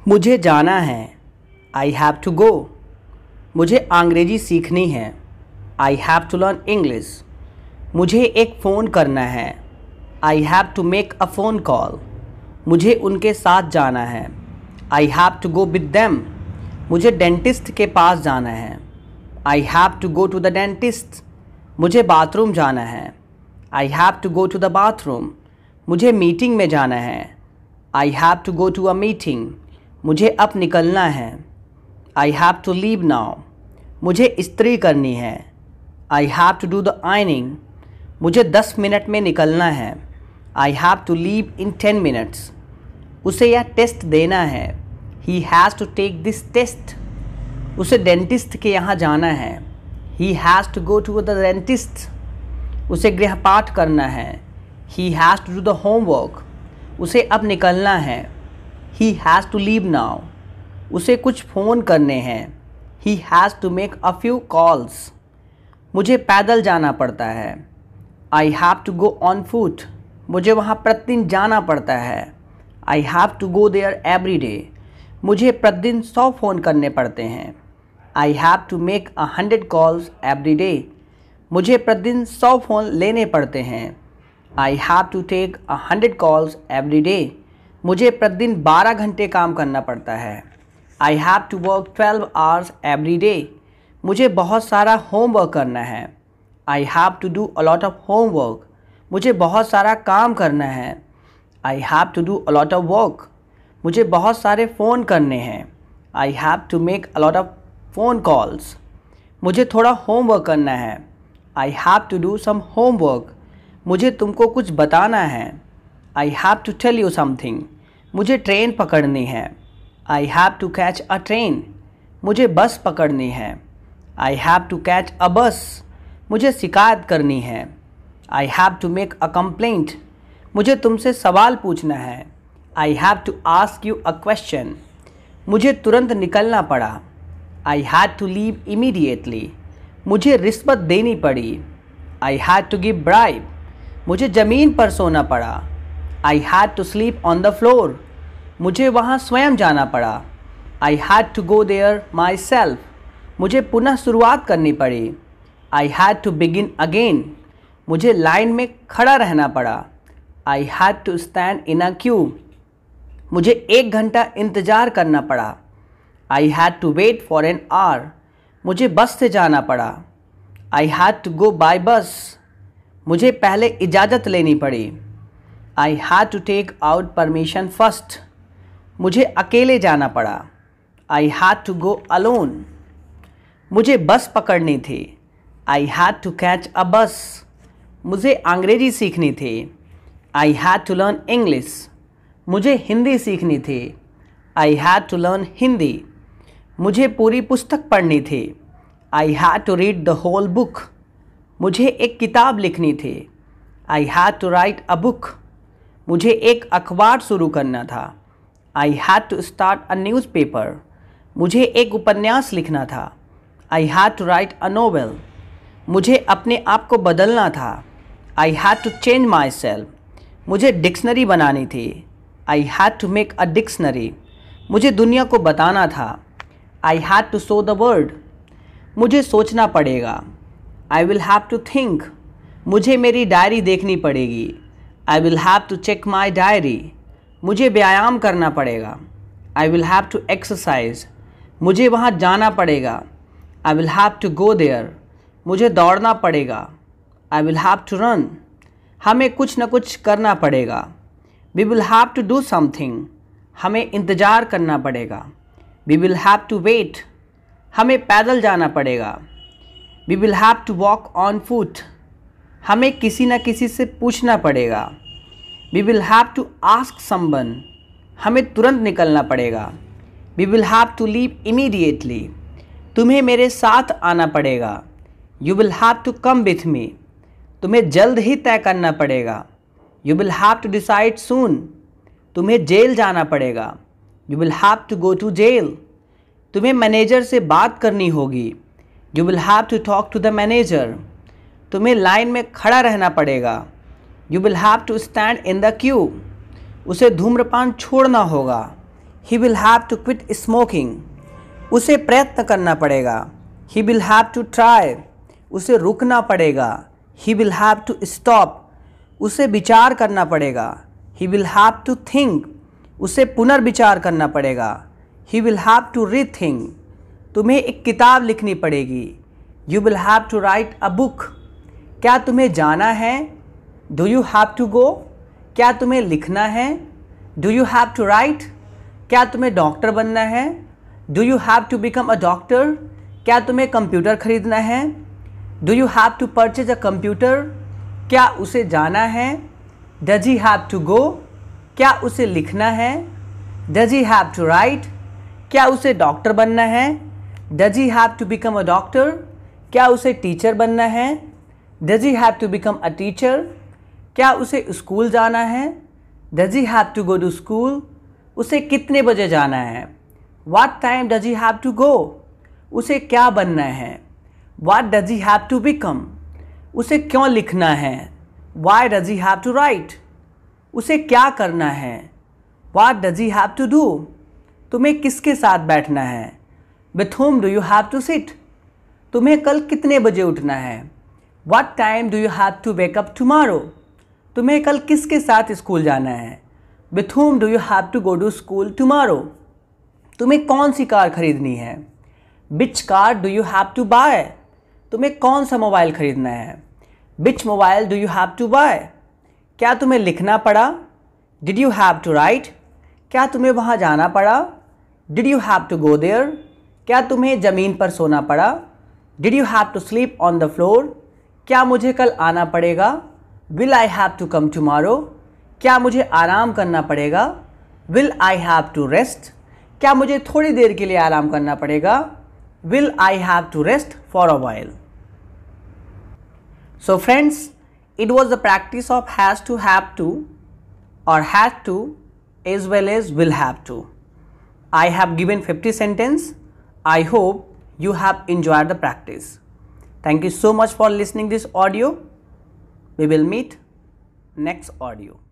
मुझे जाना है। I have to go. मुझे अंग्रेजी सीखनी है। I have to learn English. मुझे एक फ़ोन करना है। I have to make a phone call. मुझे उनके साथ जाना है। I have to go with them. मुझे डेंटिस्ट के पास जाना है। I have to go to the dentist. मुझे बाथरूम जाना है। I have to go to the bathroom. मुझे मीटिंग में जाना है। I have to go to a meeting. मुझे अब निकलना है। I have to leave now. मुझे इस्त्री करनी है। I have to do the ironing. मुझे 10 मिनट में निकलना है। I have to leave in 10 minutes. उसे यह टेस्ट देना है। He has to take this test. उसे डेंटिस्ट के यहाँ जाना है। He has to go to the dentist. उसे गृहपाठ करना है। He has to do the homework. उसे अब निकलना है। He has to leave now. उसे कुछ फ़ोन करने हैं। He has to make a few calls. मुझे पैदल जाना पड़ता है। I have to go on foot. मुझे वहाँ प्रतिदिन जाना पड़ता है। I have to go there every day. मुझे प्रतिदिन 100 फ़ोन करने पड़ते हैं। I have to make 100 calls every day. मुझे प्रतिदिन 100 फ़ोन लेने पड़ते हैं। I have to take 100 calls every day. मुझे प्रतिदिन 12 घंटे काम करना पड़ता है। I have to work 12 hours every day. मुझे बहुत सारा होमवर्क करना है। I have to do a lot of homework. मुझे बहुत सारा काम करना है। I have to do a lot of work. मुझे बहुत सारे फ़ोन करने हैं। I have to make a lot of phone calls. मुझे थोड़ा होमवर्क करना है। I have to do some homework. मुझे तुमको कुछ बताना है। I have to tell you something. मुझे ट्रेन पकड़नी है। I have to catch a train. मुझे बस पकड़नी है। I have to catch a bus. मुझे शिकायत करनी है। I have to make a complaint. मुझे तुमसे सवाल पूछना है। I have to ask you a question. मुझे तुरंत निकलना पड़ा। I had to leave immediately. मुझे रिश्वत देनी पड़ी। I had to give bribe. मुझे ज़मीन पर सोना पड़ा। I had to sleep on the floor. मुझे वहाँ स्वयं जाना पड़ा। I had to go there myself. मुझे पुनः शुरुआत करनी पड़ी। I had to begin again. मुझे लाइन में खड़ा रहना पड़ा। I had to stand in a queue. मुझे 1 घंटा इंतज़ार करना पड़ा। I had to wait for an hour. मुझे बस से जाना पड़ा। I had to go by bus. मुझे पहले इजाज़त लेनी पड़ी। I had to take out permission first. मुझे अकेले जाना पड़ा। I had to go alone. मुझे बस पकड़नी थी। I had to catch a bus. मुझे अंग्रेजी सीखनी थी। I had to learn English. मुझे हिंदी सीखनी थी। I had to learn Hindi. मुझे पूरी पुस्तक पढ़नी थी। I had to read the whole book. मुझे एक किताब लिखनी थी। I had to write a book. मुझे एक अखबार शुरू करना था। I had to start a newspaper. मुझे एक उपन्यास लिखना था। I had to write a novel. मुझे अपने आप को बदलना था। I had to change myself. मुझे डिक्शनरी बनानी थी। I had to make a dictionary. मुझे दुनिया को बताना था। I had to show the world. मुझे सोचना पड़ेगा। I will have to think. मुझे मेरी डायरी देखनी पड़ेगी। I will have to check my diary. मुझे व्यायाम करना पड़ेगा। I will have to exercise. मुझे वहाँ जाना पड़ेगा। I will have to go there. मुझे दौड़ना पड़ेगा। I will have to run. हमें कुछ न कुछ करना पड़ेगा। We will have to do something. हमें इंतज़ार करना पड़ेगा। We will have to wait. हमें पैदल जाना पड़ेगा। We will have to walk on foot. हमें किसी न किसी से पूछना पड़ेगा। We will have to ask someone. हमें तुरंत निकलना पड़ेगा। We will have to leave immediately. तुम्हें मेरे साथ आना पड़ेगा। You will have to come with me. तुम्हें जल्द ही तय करना पड़ेगा। You will have to decide soon. तुम्हें जेल जाना पड़ेगा। You will have to go to jail. तुम्हें मैनेजर से बात करनी होगी। You will have to talk to the manager. तुम्हें लाइन में खड़ा रहना पड़ेगा। You will have to stand in the queue. उसे धूम्रपान छोड़ना होगा। He will have to quit smoking. उसे प्रयत्न करना पड़ेगा. He will have to try. उसे रुकना पड़ेगा. He will have to stop. उसे विचार करना पड़ेगा. He will have to think. उसे पुनर्विचार करना पड़ेगा. He will have to rethink. तुम्हें एक किताब लिखनी पड़ेगी. You will have to write a book. क्या तुम्हें जाना है? Do you have to go? क्या तुम्हें लिखना है? Do you have to write? क्या तुम्हें डॉक्टर बनना है? Do you have to become a doctor? क्या तुम्हें कंप्यूटर खरीदना है? Do you have to purchase a computer? क्या उसे जाना है? Does he have to go? क्या उसे लिखना है? Does he have to write? क्या उसे डॉक्टर बनना है? Does he have to become a doctor? क्या उसे टीचर बनना है? Does he have to become a teacher? क्या उसे स्कूल जाना है? Does he have to go to school? उसे कितने बजे जाना है? What time does he have to go? उसे क्या बनना है? What does he have to become? उसे क्यों लिखना है? Why does he have to write? उसे क्या करना है? What does he have to do? तुम्हें किसके साथ बैठना है? With whom do you have to sit? तुम्हें कल कितने बजे उठना है? What time do you have to wake up tomorrow? तुम्हें कल किसके साथ स्कूल जाना है? With whom do you have to go to school tomorrow? तुम्हें कौन सी कार खरीदनी है? Which car do you have to buy? तुम्हें कौन सा मोबाइल खरीदना है? Which mobile do you have to buy? क्या तुम्हें लिखना पड़ा? Did you have to write? क्या तुम्हें वहाँ जाना पड़ा? Did you have to go there? क्या तुम्हें ज़मीन पर सोना पड़ा? Did you have to sleep on the floor? क्या मुझे कल आना पड़ेगा? Will I have to come tomorrow? क्या मुझे आराम करना पड़ेगा? Will I have to rest? क्या मुझे थोड़ी देर के लिए आराम करना पड़ेगा? Will I have to rest for a while? So friends, it was the practice of has to, have to or had to as well as will have to. I have given 50 sentences. I hope you have enjoyed the practice. Thank you so much for listening this audio. We will meet next audio.